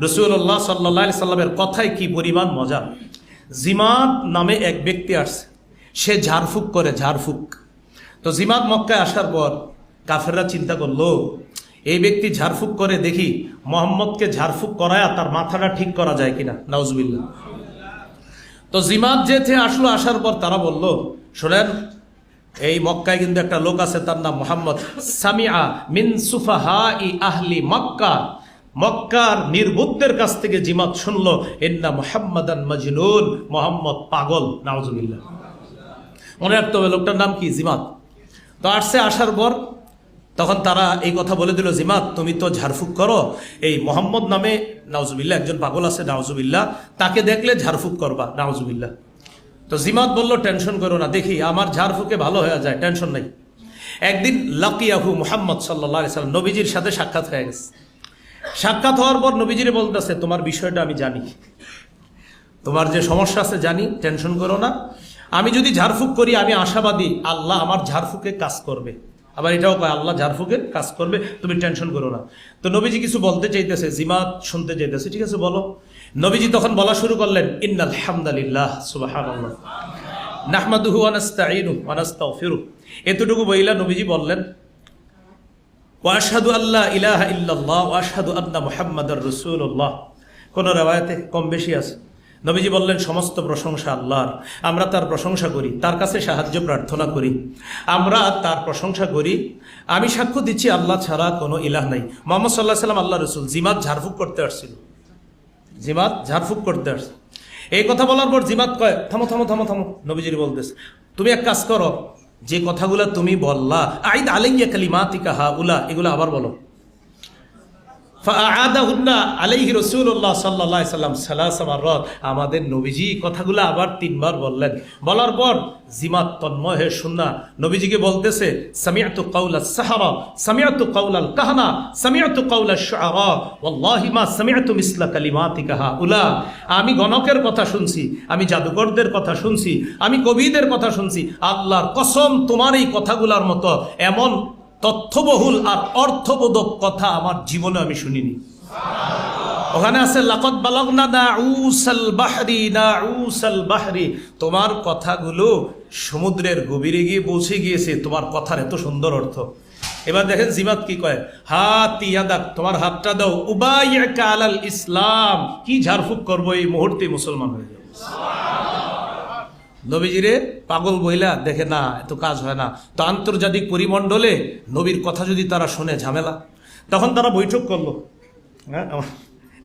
রাসূলুল্লাহ সাল্লাল্লাহু আলাইহি সাল্লামের কথায় কি পরিমাণ মজা। জিমাদ নামে এক ব্যক্তি আসছে, সে ঝাড়ফুঁক করে, ঝাড়ফুঁক। তো জিমাদ মক্কায় আসার পর কাফেররা চিন্তা করলো, এই ব্যক্তি ঝাড়ফুঁক করে, দেখি মোহাম্মদকে ঝাড়ফুঁক করায় তার মাথাটা ঠিক করা যায় কিনা, নাউজুবিল্লাহ। তো জিমাদ যেতে আসলো, আসার পর তারা বলল, শোনেন, এই মক্কায় কিন্তু একটা লোক আছে, তার নাম মোহাম্মদ। সামিআ মিন সুফাহাই আহলি মক্কা, মক্কার নির্বুদ্ধের কাছ থেকে জিমাদ শুনলো, ইন্না মুহাম্মাদান মাজনুন, মোহাম্মদ পাগল, নাউজুবিল্লাহ। মনে রাখতে হবে লোকটার নাম কি, জিমাদ। তো আসছে, আসার পর তখন তারা এই কথা বলে দিল, জিমাদ তুমি তো ঝাড়ফুঁক করো, এই মোহাম্মদ নামে নাউজুবিল্লাহ একজন পাগল আছে, নাউজুবিল্লাহ, তাকে দেখলে ঝাড়ফুঁক করবা, নাউজুবিল্লাহ। তো জিমাদ বলল, টেনশন করো না, দেখি আমার ঝাড়ফুঁকে ভালো হয়ে যায়, টেনশন নাই। একদিন লাকিয়াহু মুহাম্মদ সাল্লাল্লাহু আলাইহি সাল্লাম, নবীজির সাথে সাক্ষাৎ হয়ে গেছে। সাক্ষাৎ হওয়ার পর নবীজিরে বলতেছে, তোমার বিষয়টা আমি জানি, তোমার যে সমস্যা আছে জানি, টেনশন করো না। আমি যদি ঝাড়ফুঁক করি, আমি আশাবাদী আল্লাহ আমার ঝাড়ফুঁকে কাজ করবে। আবার এটাও কয় আল্লাহ ঝাড়ফুঁকের কাজ করবে, তুমি টেনশন করো না। তো নবীজি কিছু বলতে চাইতেছে, জিমাদ শুনতে চাইতেছে, ঠিক আছে বলো। নবীজি তখন বলা শুরু করলেন, ইন্নাল হামদালিল্লাহ সুবহানাল্লাহ নাহমাদুহু ওয়া নাস্তাঈনুহু ওয়া নাস্তাগফিরুহ। এতটুকু বইলা নবীজি বললেন, ওয়া আশহাদু আল্লা ইলাহা ইল্লাল্লাহ ওয়া আশহাদু আন্না মুহাম্মাদার রাসূলুল্লাহ। কোন riwayate কম বেশি আছে। নবীজি বললেন, সমস্ত প্রশংসা আল্লাহর, আমরা তার প্রশংসা করি, তার কাছে সাহায্য প্রার্থনা করি, আমরা তার প্রশংসা করি। আমি সাক্ষ্য দিচ্ছি আল্লাহ ছাড়া কোনো ইলাহ নাই, মুহাম্মদ সাল্লাল্লাহু আলাইহি ওয়াসাল্লাম আল্লাহর রাসূল। জিমাদ ঝাড়ফুঁক করতে আসছিল, জিমাদ ঝাড়ফুঁক করতে আসছে। এই কথা বলার পর জিমাদ কয়, থামো থামো থামো থামো। নবীজির বলতেছে, তুমি এক কাজ করো, যে কথাগুলো তুমি বললা, আইদ আলাইয়া কালিমাতিকা হাউলা, এগুলো আবার বলো। ফাআদাহুন্না আলাইহি রাসূলুল্লাহ সাল্লাল্লাহু আলাইহি সাল্লাম সালাসা মাররাত। আমাদের নবীজি কথাগুলো আবার 3 বার বললেন। বলার পর জিমাদ তন্ময় হয়ে শুননা নবীজিকে বলতেছে, সামিআতু কাওলাস সাহারা, সামিআতু কাওলাল কাহানা, সামিআতু কাওলাশ শুআরা, ওয়াল্লাহি মা সামিআতু মিসলা কালিমাতিকা হাউলা। আমি গণকের কথা শুনছি, আমি জাদুকরদের কথা শুনছি, আমি কবিদের কথা শুনছি, আল্লাহর কসম তোমার এই কথাগুলোর মতো এমন তথ্যবহুল আর অর্থবোধক কথা আমার জীবনে আমি শুনিনি। ওখানে আছে লাকাদ বালাগনা নাউসাল বাহরি, নাউসাল বাহরি, তোমার কথাগুলো সমুদ্রের গভীরে গিয়ে পৌঁছে গিয়েছে, তোমার কথার এত সুন্দর অর্থ। এবার দেখেন জিমাদ কি কয়, হাত ইয়াদাক, তোমার হাতটা দাও, উবাইয়াকা আলাল ইসলাম, কি ঝাড়ফুঁক করবো, এই মুহূর্তে মুসলমান হয়ে যাবো। নবীজিরে পাগল বইলা দেখে না, এত কাজ হয় না। তো আন্তর্জাতিক পরিমণ্ডলে নবীর কথা যদি তারা শুনে ঝামেলা, তখন তারা বৈঠক করলো, হ্যাঁ